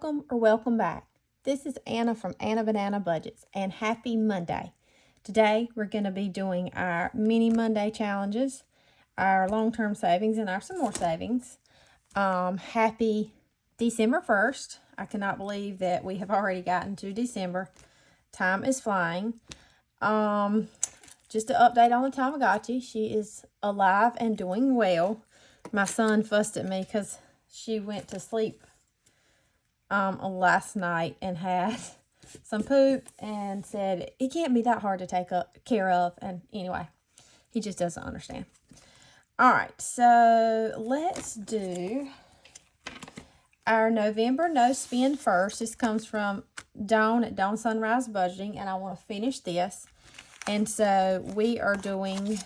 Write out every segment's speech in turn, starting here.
Welcome or welcome back. This is Anna from Anna Banana Budgets, and happy Monday. Today we're going to be doing our mini Monday challenges, our long-term savings, and our some more savings. Happy December 1st. I cannot believe that we have already gotten to December. Time is flying. Just an update on the Tamagotchi. She is alive and doing well. My son fussed at me because she went to sleep last night and had some poop and said it can't be that hard to take care of. And anyway, he just doesn't understand. All right, so let's do our November no spend first. This comes from Dawn at Dawn Sunrise Budgeting, and I want to finish this. And so we are doing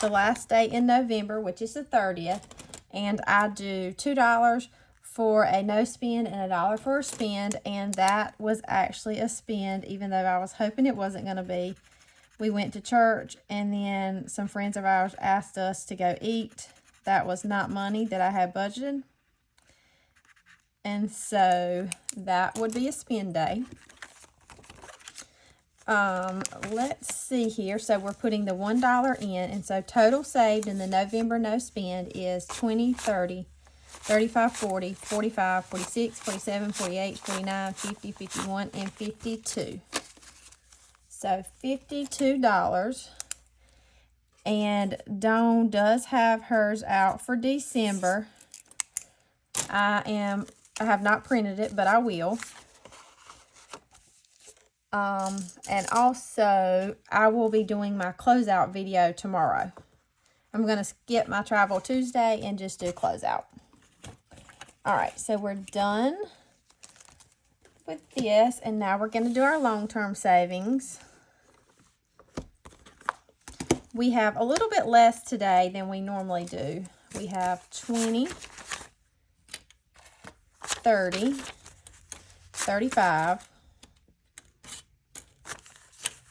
the last day in November, which is the 30th, and I do $2 for a no spend and $1 for a spend, and that was actually a spend, even though I was hoping it wasn't going to be. We went to church, and then some friends of ours asked us to go eat. That was not money that I had budgeted, and so that would be a spend day. Let's see here. So we're putting the $1 in, and so total saved in the November no spend is 20, 30, 35, 40, 45, 46, 47, 48, 49, 50, 51, and 52. So $52. And Dawn does have hers out for December. I have not printed it, but I will. And also I will be doing my closeout video tomorrow. I'm going to skip my Travel Tuesday and just do closeout. All right, so we're done with this, and now we're going to do our long-term savings. We have a little bit less today than we normally do. We have 20, 30, 35,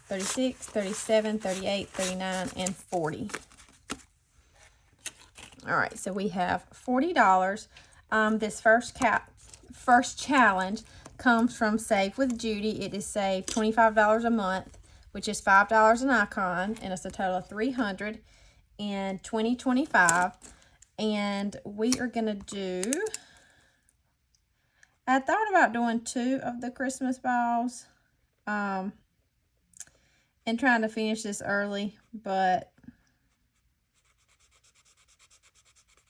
36, 37, 38, 39, and 40. All right, so we have $40. This first challenge comes from Save with Judy. It is saved $25 a month, which is $5 an icon, and it's a total of $300 in 2025. And we are gonna do, I thought about doing 2 of the Christmas balls, and trying to finish this early, but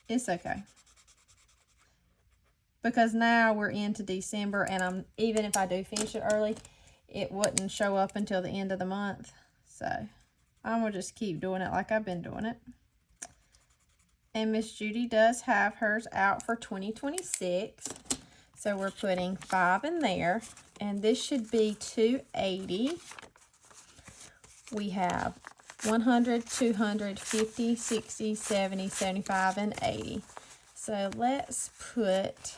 it's okay. Because now we're into December, and even if I do finish it early, it wouldn't show up until the end of the month. So I'm going to just keep doing it like I've been doing it. And Miss Judy does have hers out for 2026. So we're putting 5 in there. And this should be $280. We have 100, 200, 50, 60, 70, 75, and 80. So let's put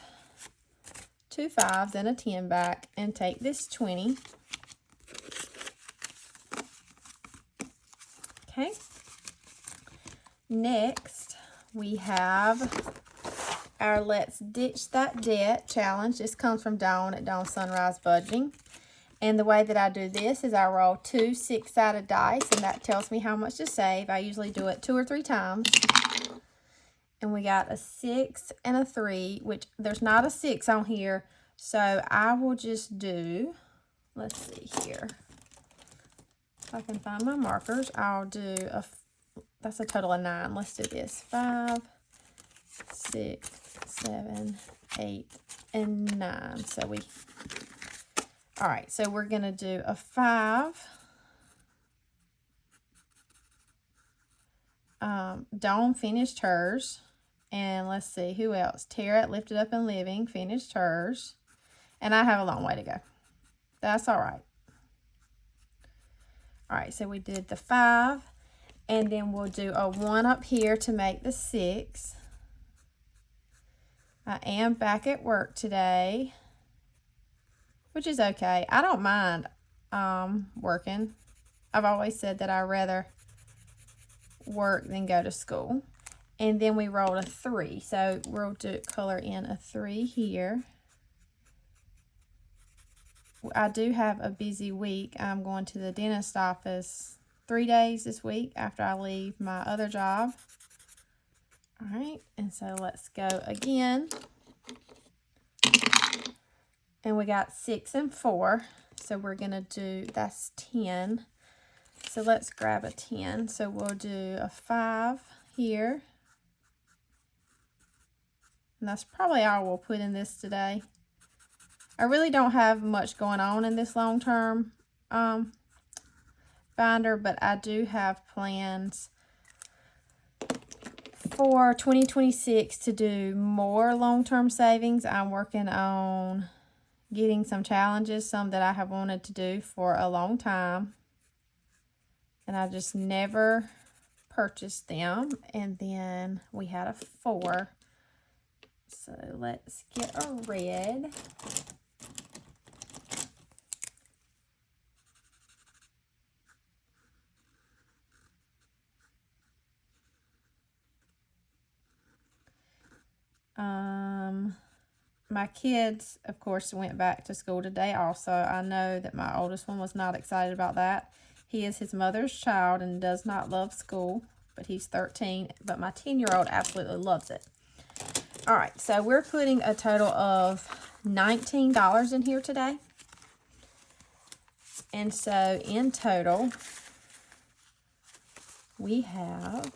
2 5s and a 10 back and take this 20. Okay. Next, we have our Let's Ditch That Debt challenge. This comes from Dawn at Dawn Sunrise Budgeting. And the way that I do this is I roll 2 6-sided dice, and that tells me how much to save. I usually do it 2 or 3 times. And we got a 6 and a 3, which there's not a 6 on here. So I will just do, let's see here. If I can find my markers, I'll do that's a total of 9. Let's do this. 5, 6, 7, 8, and 9. So all right, so we're going to do a 5. Dawn finished hers. And let's see, who else? Tara at Lifted Up and Living finished hers. And I have a long way to go. That's all right. All right, so we did the 5. And then we'll do a 1 up here to make the 6. I am back at work today, which is okay. I don't mind working. I've always said that I'd rather work than go to school. And then we rolled a 3. So we'll color in a 3 here. I do have a busy week. I'm going to the dentist office 3 days this week after I leave my other job. All right, and so let's go again. And we got 6 and 4. So we're going to do, that's 10. So let's grab a 10. So we'll do a 5 here. And that's probably all we'll put in this today. I really don't have much going on in this long-term binder, but I do have plans for 2026 to do more long-term savings. I'm working on getting some challenges, some that I have wanted to do for a long time, and I just never purchased them. And then we had a 4. So let's get a red. My kids, of course, went back to school today also. I know that my oldest one was not excited about that. He is his mother's child and does not love school, but he's 13. But my 10-year-old absolutely loves it. All right, so we're putting a total of $19 in here today. And so in total, we have,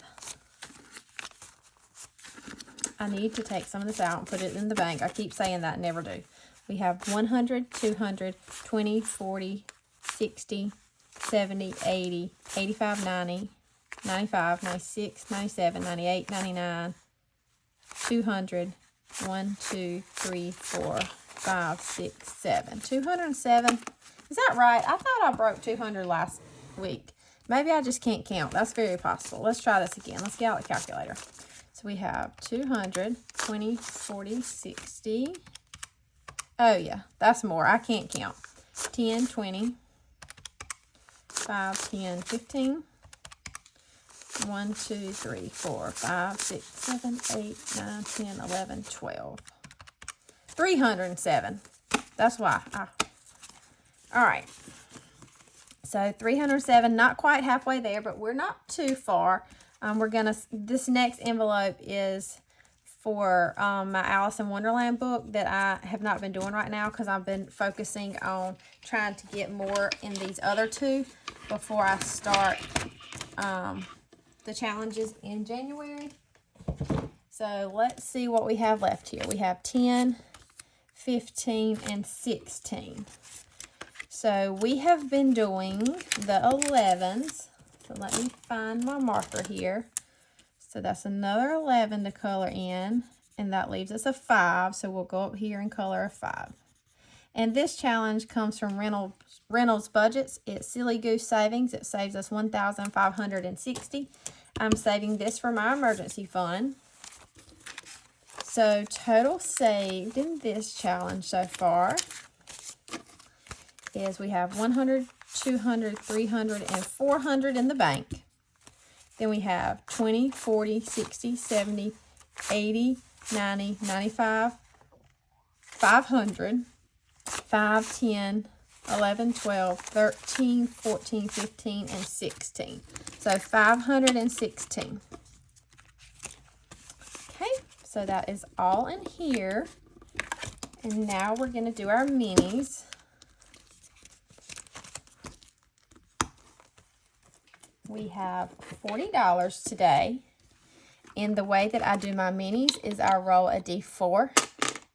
I need to take some of this out and put it in the bank. I keep saying that, never do. We have 100, 200, 20, 40, 60, 70, 80, 85, 90, 95, 96, 97, 98, 99, 200, 1, 2, 3, 4, 5, 6, 7. 207. Is that right? I thought I broke 200 last week. Maybe I just can't count. That's very possible. Let's try this again. Let's get out the calculator. So we have 200, 20, 40, 60. Oh, yeah. That's more. I can't count. 10, 20, 5, 10, 15. 1, 2, 3, 4, 5, 6, 7, 8, 9, 10, 11, 12. 307. That's why. All right. So 307, not quite halfway there, but we're not too far. This next envelope is for my Alice in Wonderland book that I have not been doing right now because I've been focusing on trying to get more in these other 2 before I start the challenges in January. So let's see what we have left here. We have 10, 15, and 16. So we have been doing the 11s. So let me find my marker here. So that's another 11 to color in, and that leaves us a 5. So we'll go up here and color a 5. And this challenge comes from Reynolds Budgets. It's Silly Goose Savings. It saves us $1,560. I'm saving this for my emergency fund. So total saved in this challenge so far is we have 100, 200, 300, and 400 in the bank. Then we have 20, 40, 60, 70, 80, 90, 95, 500, 5, 10, 11, 12, 13, 14, 15, and 16. So 516. Okay, so that is all in here. And now we're going to do our minis. We have $40 today. And the way that I do my minis is I roll a D4.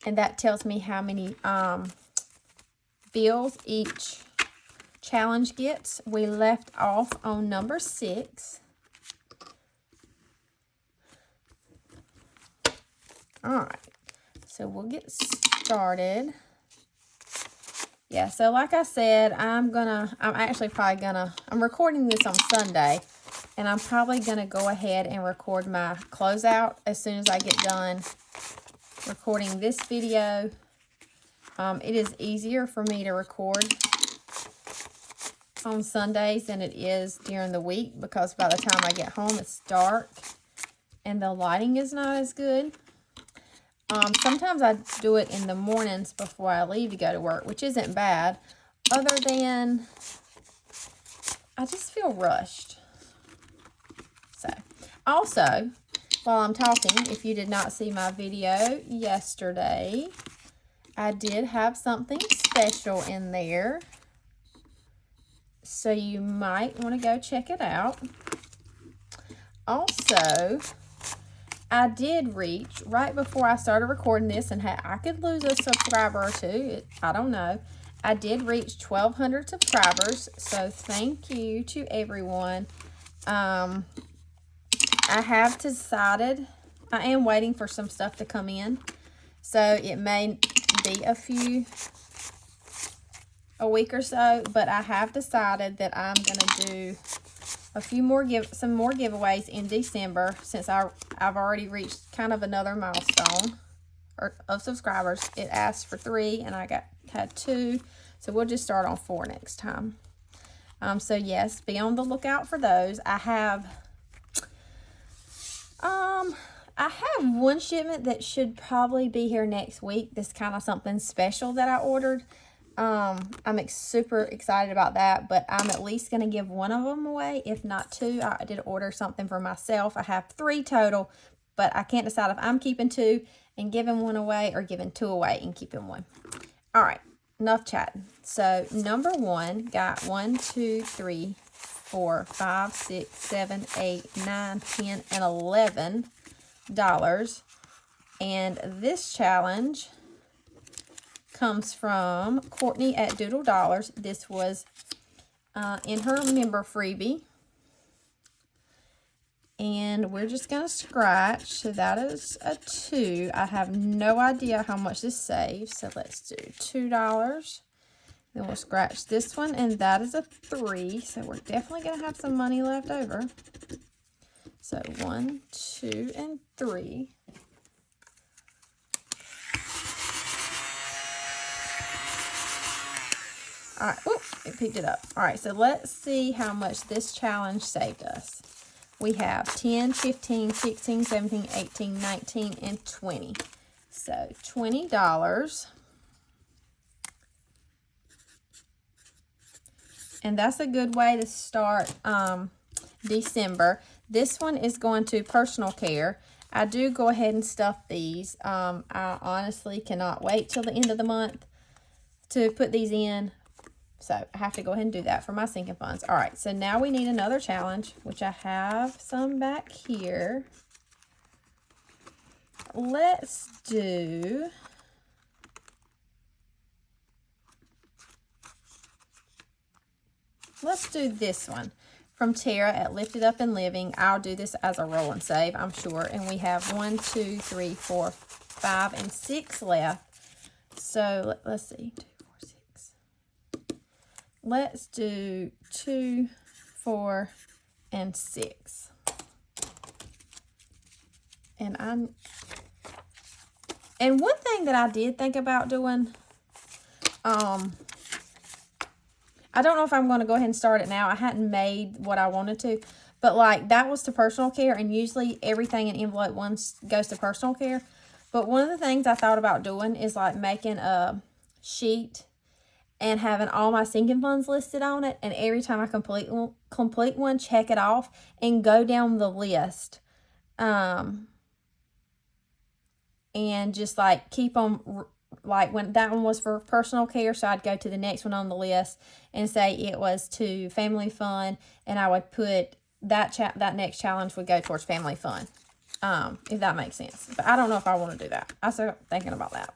And that tells me how many bills each challenge gets. We left off on number 6. All right. So we'll get started. Yeah, so like I said, I'm recording this on Sunday, and I'm probably gonna go ahead and record my closeout as soon as I get done recording this video. It is easier for me to record on Sundays than it is during the week because by the time I get home, it's dark and the lighting is not as good. Sometimes I do it in the mornings before I leave to go to work, which isn't bad. other than I just feel rushed. So, also, while I'm talking, if you did not see my video yesterday, I did have something special in there. So you might want to go check it out. Also, I did reach, right before I started recording this, and I could lose a subscriber or two, I don't know. I did reach 1,200 subscribers, so thank you to everyone. I have decided, I am waiting for some stuff to come in, so it may be a week or so, but I have decided that I'm going to do some more giveaways in December, since I've already reached kind of another milestone of subscribers. It asked for 3 and I had 2, so we'll just start on 4 next time. So yes, be on the lookout for those. I have one shipment that should probably be here next week. This kind of something special that I ordered. I'm super excited about that, but I'm at least going to give one of them away, if not 2. I did order something for myself. I have 3 total, but I can't decide if I'm keeping 2 and giving 1 away, or giving 2 away and keeping 1. All right, enough chatting. So number 1 got 1, 2, 3, 4, 5, 6, 7, 8, 9, 10, and $11. And this challenge comes from Courtney at Doodle Dollars. This was in her member freebie. And we're just going to scratch. So that is a 2. I have no idea how much this saves. So let's do $2. Then we'll scratch this one, and that is a 3. So we're definitely going to have some money left over. So 1, 2, and 3. All right, whoop, it picked it up. All right, so let's see how much this challenge saved us. We have 10, 15, 16, 17, 18, 19, and 20. So $20. And that's a good way to start December. This one is going to personal care. I do go ahead and stuff these. I honestly cannot wait till the end of the month to put these in. So I have to go ahead and do that for my sinking funds. All right, so now we need another challenge, which I have some back here. Let's do this one from Tara at Lifted Up and Living. I'll do this as a roll and save, I'm sure. And we have 1, 2, 3, 4, 5, and 6 left. So let's see. Let's do 2, 4, and 6. And one thing that I did think about doing, I don't know if I'm going to go ahead and start it now. I hadn't made what I wanted to, but like that was to personal care, and usually everything in envelope 1 goes to personal care. But one of the things I thought about doing is like making a sheet and having all my sinking funds listed on it, and every time I complete one, check it off and go down the list, and just like keep on, like when that one was for personal care, so I'd go to the next one on the list and say it was to family fun, and I would put that next challenge would go towards family fun, if that makes sense. But I don't know if I want to do that. I started thinking about that.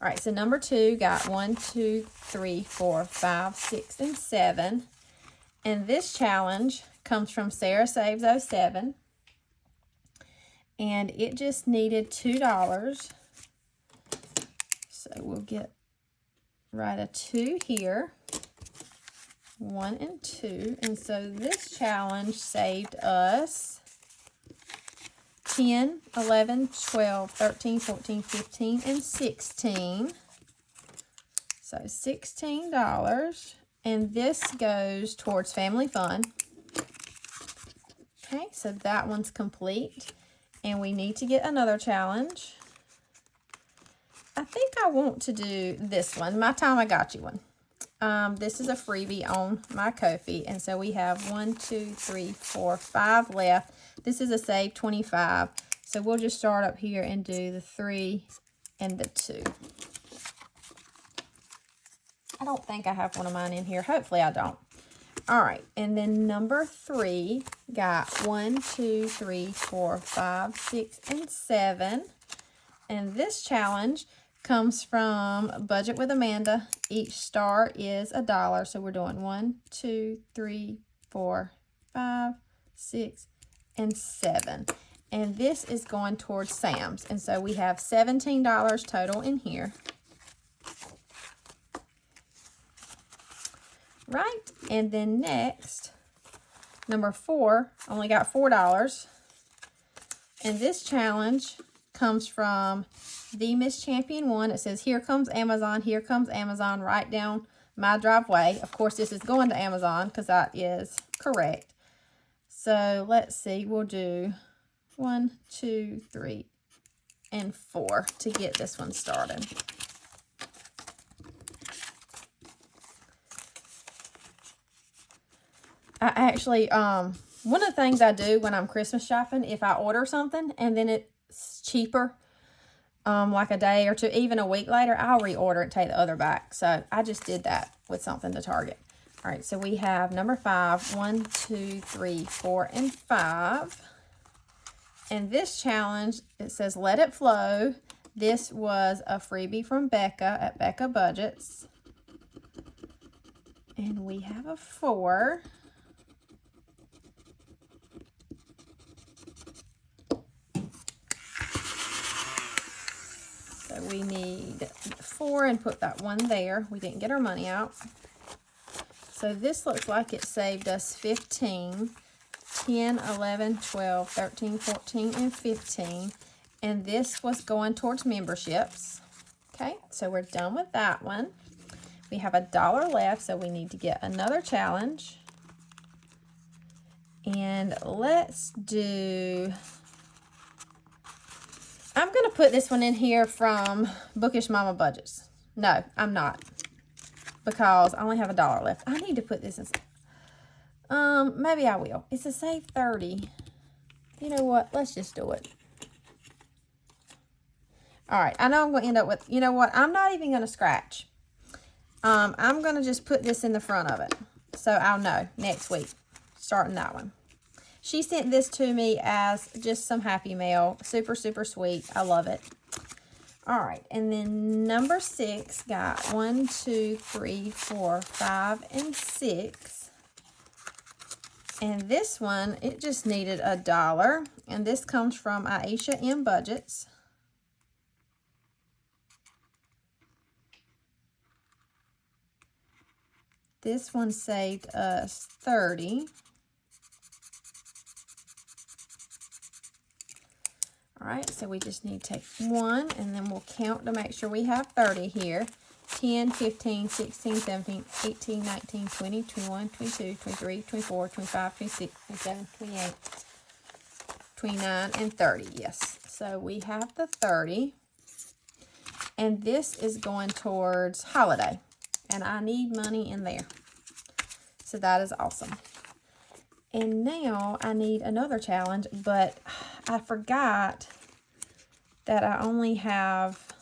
All right, so number 2 got 1, 2, 3, 4, 5, 6, and 7. And this challenge comes from Sarah Saves 07. And it just needed $2. So we'll write a 2 here. 1 and 2. And so this challenge saved us 10, 11, 12, 13, 14, 15, and 16. So $16. And this goes towards family fun. Okay, so that one's complete. And we need to get another challenge. I think I want to do this one, My Time I Got You one. This is a freebie on my Ko-fi. And so we have 1, 2, 3, 4, 5 left. This is a save 25. So we'll just start up here and do the 3 and the 2. I don't think I have one of mine in here. Hopefully I don't. All right, and then number 3 got 1, 2, 3, 4, 5, 6, and 7. And this challenge comes from Budget with Amanda. Each star is $1. So we're doing 1, 2, 3, 4, 5, 6, and 7. And this is going towards Sam's. And so we have $17 total in here. Right, and then next, number 4 only got $4. And this challenge comes from the Miss Champion 1. It says, here comes Amazon, right down my driveway. Of course, this is going to Amazon because that is correct. So let's see, we'll do 1, 2, 3, and 4 to get this one started. I actually, one of the things I do when I'm Christmas shopping, if I order something and then it's cheaper, like a day or two, even a week later, I'll reorder it and take the other back. So I just did that with something to Target. All right, so we have number 5, 1, 2, 3, 4, and 5. And this challenge, it says, let it flow. This was a freebie from Becca at BonfireBudgets. And we have a 4. So we need 4 and put that 1 there. We didn't get our money out. So this looks like it saved us 15, 10, 11, 12, 13, 14, and 15. And this was going towards memberships. Okay, so we're done with that one. We have $1 left, so we need to get another challenge. And let's do... I'm going to put this one in here from Bookish Mama Budgets. No, I'm not. Because I only have $1 left. I need to put this in... maybe I will. It's a save 30. You know what? Let's just do it. All right. I know I'm going to end up with... You know what? I'm not even going to scratch. I'm going to just put this in the front of it. So I'll know next week. Starting that one. She sent this to me as just some happy mail. Super, super sweet. I love it. All right. And then number 6 got 1, 2, 3, 4, 5, and 6. And this one, it just needed $1. And this comes from Aisha M. Budgets. This one saved us 30. All right, so we just need to take 1, and then we'll count to make sure we have 30 here. 10, 15, 16, 17, 18, 19, 20, 21, 22, 23, 24, 25, 26, 27, 28, 29, and 30. Yes, so we have the 30. And this is going towards holiday. And I need money in there. So that is awesome. And now I need another challenge, but I forgot that I only have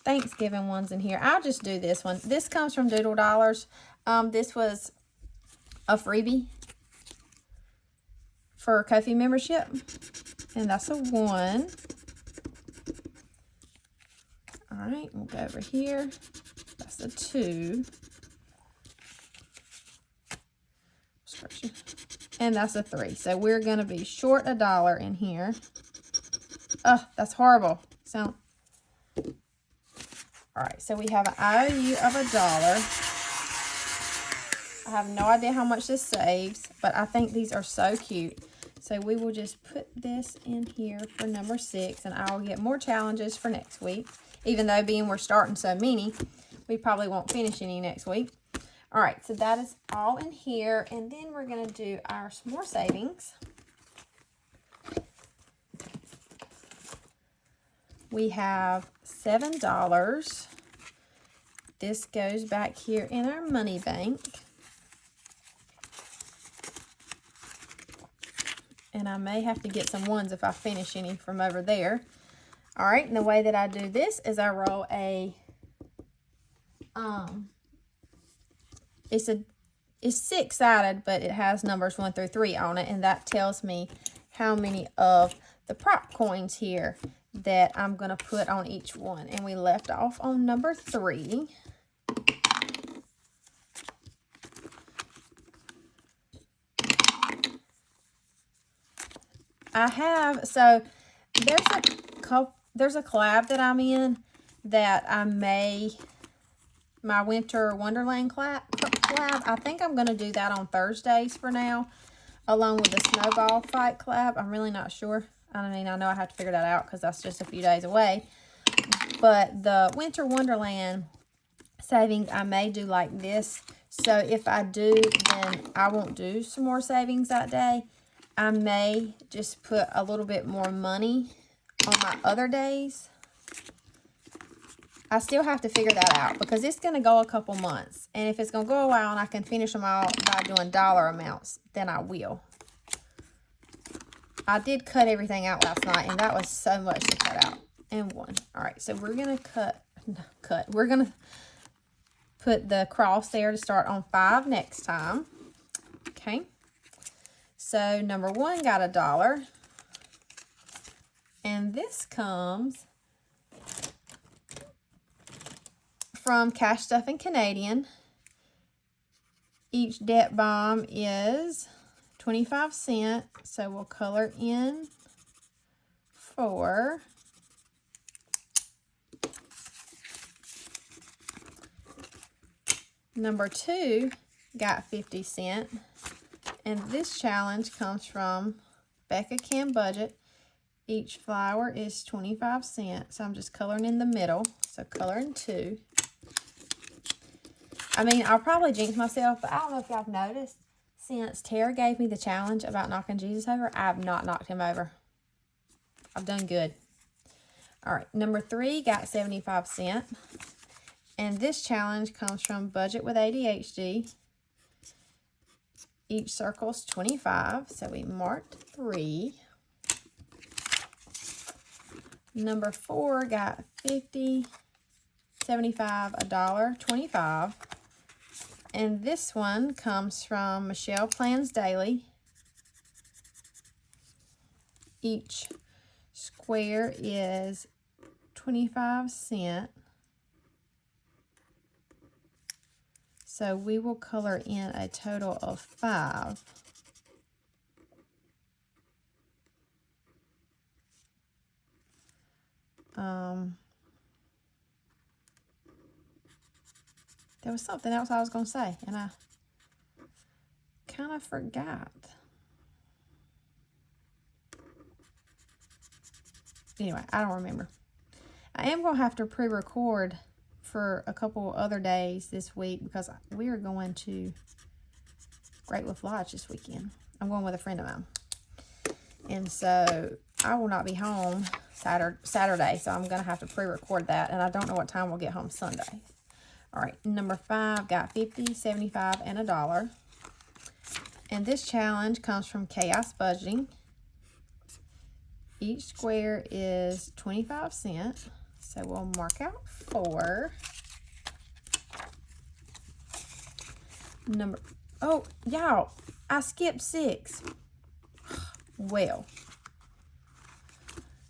Thanksgiving ones in here. I'll just do this one. This comes from Doodle Dollars. This was a freebie for Ko-fi membership. And that's a 1. All right, we'll go over here. That's a 2. And that's a 3. So we're going to be short $1 in here. Oh, that's horrible. So, all right. So we have an IOU of $1. I have no idea how much this saves, but I think these are so cute. So we will just put this in here for number 6, and I will get more challenges for next week. Even though being we're starting so many, we probably won't finish any next week. All right, so that is all in here, and then we're going to do our more savings. We have $7, This goes back here in our money bank. And I may have to get some ones if I finish any from over there. All right, and the way that I do this is I roll a, it's six-sided, but it has numbers 1 through 3 on it, and that tells me how many of the prop coins here that I'm going to put on each one. And we left off on number 3. I have, so there's a collab that I'm in that I may, my Winter Wonderland collab. I think I'm going to do that on Thursdays for now, along with the Snowball Fight collab. I'm really not sure. I mean, I know I have to figure that out because that's just a few days away. But the Winter Wonderland savings, I may do like this. So if I do, then I won't do some more savings that day. I may just put a little bit more money on my other days. I still have to figure that out because it's going to go a couple months. And if it's going to go a while and I can finish them all by doing dollar amounts, then I will. I did cut everything out last night, and that was so much to cut out in one. All right, so we're going to we're going to put the cross there to start on 5 next time. Okay. So number 1 got $1. And this comes from Cash Stuffing Canadian. Each debt bomb is 25 cents. So we'll color in 4. Number 2 got 50 cents. And this challenge comes from Becca Can Budget. Each flower is 25 cents. So I'm just coloring in the middle. So coloring 2. I mean, I'll probably jinx myself, but I don't know if y'all have noticed. Since Tara gave me the challenge about knocking Jesus over, I have not knocked him over. I've done good. All right, number 3 got 75 cents. And this challenge comes from Budget with ADHD. Each circle is 25, so we marked 3. Number 4 got 50, 75, $1, 25. And this one comes from Michelle Plans Daily. Each square is 25 cents. So we will color in a total of 5. There was something else I was going to say, and I kind of forgot. Anyway, I don't remember. I am going to have to pre-record for a couple other days this week because we are going to Great Wolf Lodge this weekend. I'm going with a friend of mine. And so I will not be home Saturday, so I'm going to have to pre-record that, and I don't know what time we'll get home Sunday. All right, number 5 got 50, 75, and $1. And this challenge comes from Chaos Budgeting. Each square is 25 cents. So we'll mark out 4. Oh, y'all, I skipped 6. Well,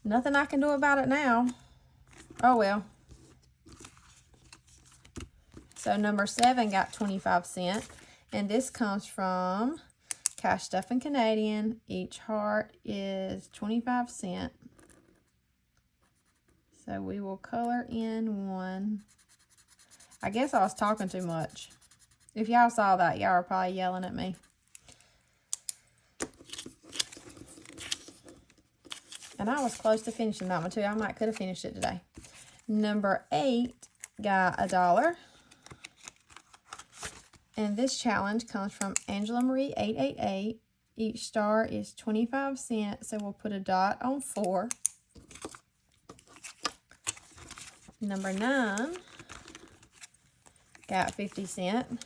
nothing I can do about it now. Oh, well. So number 7 got 25 cents. And this comes from Cash Stuffing Canadian. Each heart is 25 cents. So we will color in 1. I guess I was talking too much. If y'all saw that, y'all are probably yelling at me. And I was close to finishing that one too. I might could have finished it today. Number 8 got $1. And this challenge comes from Angela Marie 888. Each star is 25 cents. So we'll put a dot on 4. Number 9 got 50 cents.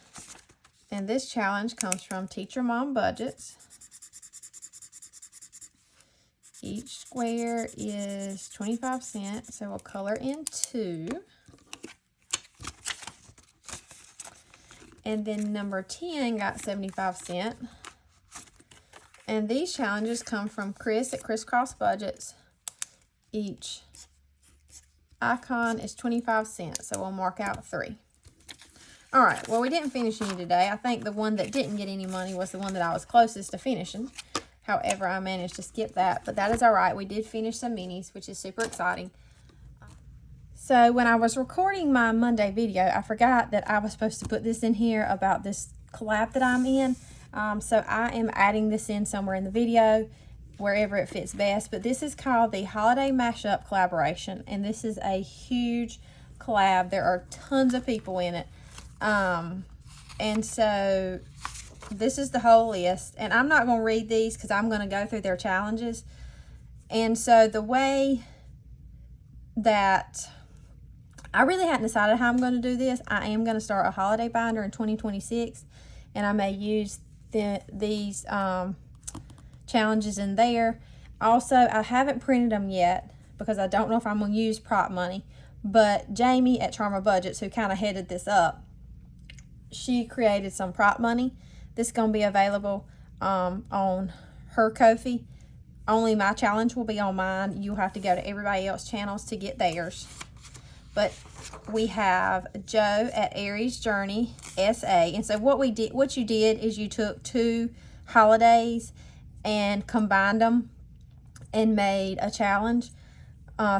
And this challenge comes from Teacher Mom Budgets. Each square is 25 cents, so we'll color in 2. And then number 10 got 75 cents. And these challenges come from Chris at Crisscross Budgets. Each icon is 25 cents, so we'll mark out 3. All right, well, we didn't finish any today. I think the one that didn't get any money was the one that I was closest to finishing. However, I managed to skip that, but that is all right. We did finish some minis, which is super exciting. So when I was recording my Monday video, I forgot that I was supposed to put this in here about this collab that I'm in. So I am adding this in somewhere in the video, wherever it fits best. But this is called the Holiday Mashup Collaboration, and this is a huge collab. There are tons of people in it. And so this is the whole list, and I'm not going to read these because I'm going to go through their challenges. And so the way that I really hadn't decided how I'm going to do this, I am going to start a holiday binder in 2026, and I may use these challenges in there. Also, I haven't printed them yet because I don't know if I'm going to use prop money, but Jamie at BonfireBudgets, who kind of headed this up, she created some prop money. This is going to be available on her Ko-fi. Only my challenge will be on mine. You'll have to go to everybody else's channels to get theirs. But we have Joe at AriesJourneySA. And so what you did is you took 2 holidays and combined them and made a challenge.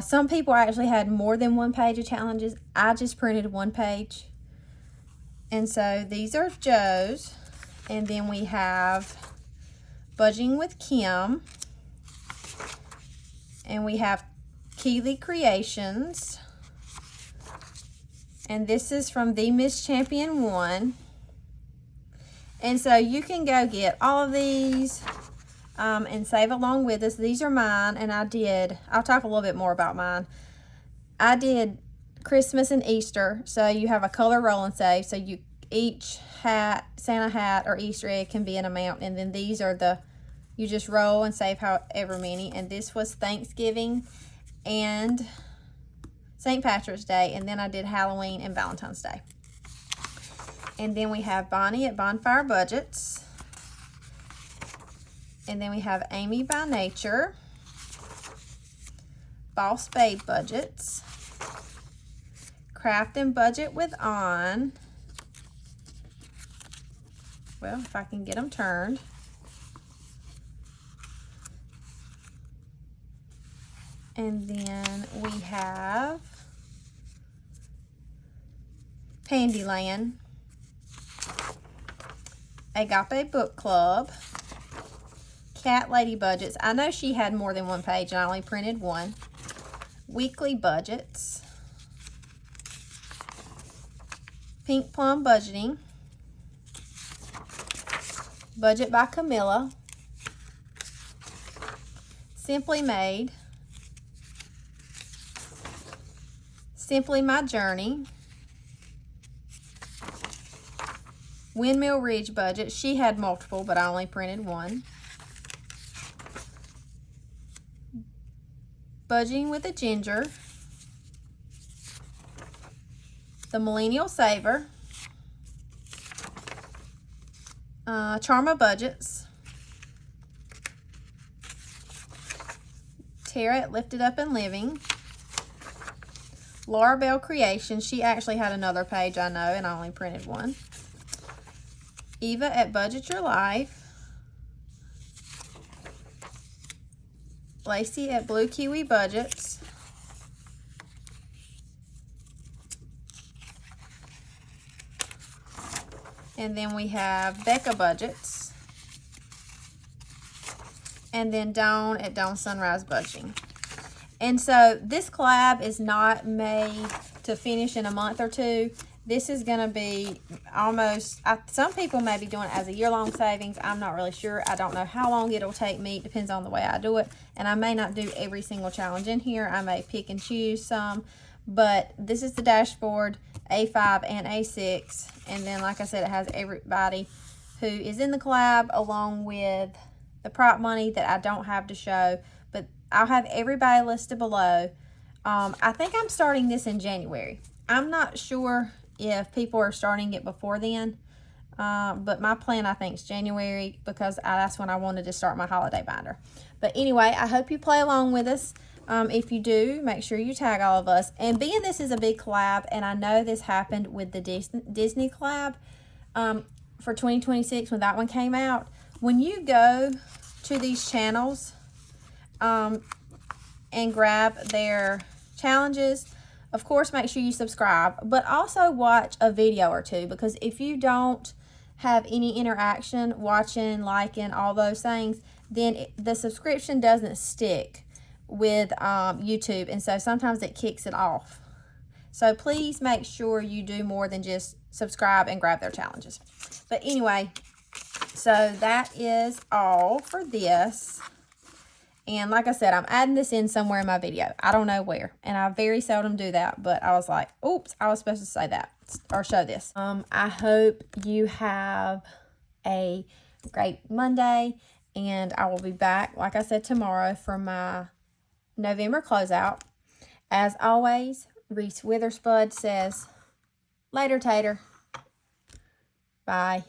Some people actually had more than 1 page of challenges. I just printed 1 page. And so these are Joe's. And then we have Budgeting with Kim. And we have Keeley Creations. And this is from the Miss Champion 1. And so you can go get all of these and save along with us. These are mine, and I'll talk a little bit more about mine. I did Christmas and Easter, so you have a color roll and save. So each hat, Santa hat or Easter egg can be an amount, and then these are you just roll and save however many. And this was Thanksgiving and St. Patrick's Day, and then I did Halloween and Valentine's Day. And then we have Bonnie at BonfireBudgets. And then we have Amy by Nature, Boss Babe Budgets, Craft and Budget with On. Well, if I can get them turned. And then we have Handyland, Agape Book Club, Cat Lady Budgets. I know she had more than 1 page and I only printed 1. Weekly Budgets, Pink Plum Budgeting, Budget by Camilla, Simply Made, Simply My Journey, Windmill Ridge Budget. She had multiple, but I only printed 1. Budgeting with a Ginger, The Millennial Saver, Charma Budgets, Tara at Lifted Up and Living, Laura Bell Creations. She actually had another page, I know, and I only printed 1. Eva at Budget Your Life, Lacey at Blue Kiwi Budgets, and then we have Becca Budgets, and then Dawn at Dawn Sunrise Budgeting. And so this collab is not made to finish in a month or 2. This is going to be almost, some people may be doing it as a year-long savings. I'm not really sure. I don't know how long it'll take me. It depends on the way I do it. And I may not do every single challenge in here. I may pick and choose some. But this is the dashboard, A5 and A6. And then, like I said, it has everybody who is in the collab along with the prop money that I don't have to show. But I'll have everybody listed below. I think I'm starting this in January. I'm not sure if people are starting it before then. But my plan, I think, is January, because that's when I wanted to start my holiday binder. But anyway, I hope you play along with us. If you do, make sure you tag all of us. And being this is a big collab, and I know this happened with the Disney collab for 2026 when that one came out. When you go to these channels and grab their challenges, of course, make sure you subscribe, but also watch a video or two, because if you don't have any interaction, watching, liking, all those things, then the subscription doesn't stick with YouTube, and so sometimes it kicks it off. So please make sure you do more than just subscribe and grab their challenges. But anyway, so that is all for this. And like I said, I'm adding this in somewhere in my video. I don't know where. And I very seldom do that. But I was like, oops, I was supposed to say that or show this. I hope you have a great Monday. And I will be back, like I said, tomorrow for my November closeout. As always, Reese Witherspoon says, later, Tater. Bye.